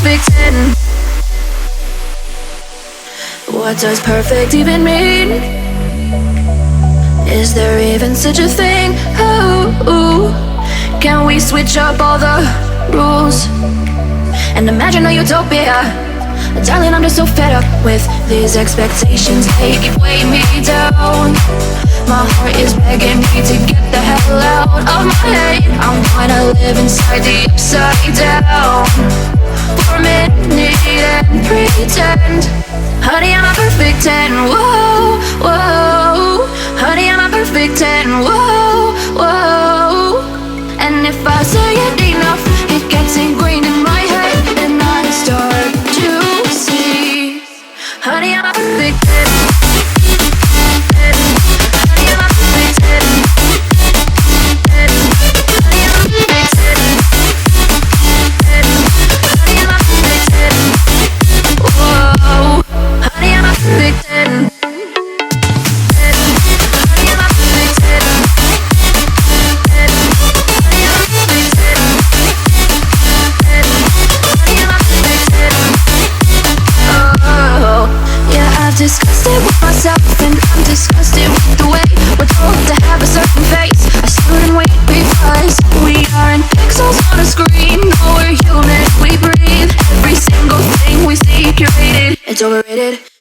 perfect 10. What does perfect even mean? Is there even such a thing? Ooh, can we switch up all the rules and imagine a utopia? Darling, I'm just so fed up with these expectations. They keep weighing me down. My heart is begging me to get the hell out of my head. I'm gonna live inside the upside down for a minute and pretend. Honey, I'm a perfect 10. Whoa, whoa. Honey, I'm a perfect 10. Whoa, whoa. And if I say it enough, it gets ingrained in my head, and I start to see. Honey, I'm a perfect 10. Honey, I'm a perfect 10. Honey, I'm a perfect 10. Honey, I'm a perfect 10. Whoa. Honey, I'm a perfect 10. Disgusted with myself and I'm disgusted with the way we're told to have a certain face. I stood and wait because we aren't pixels on a screen. No, we're human, we breathe. Every single thing we see curated, it's overrated.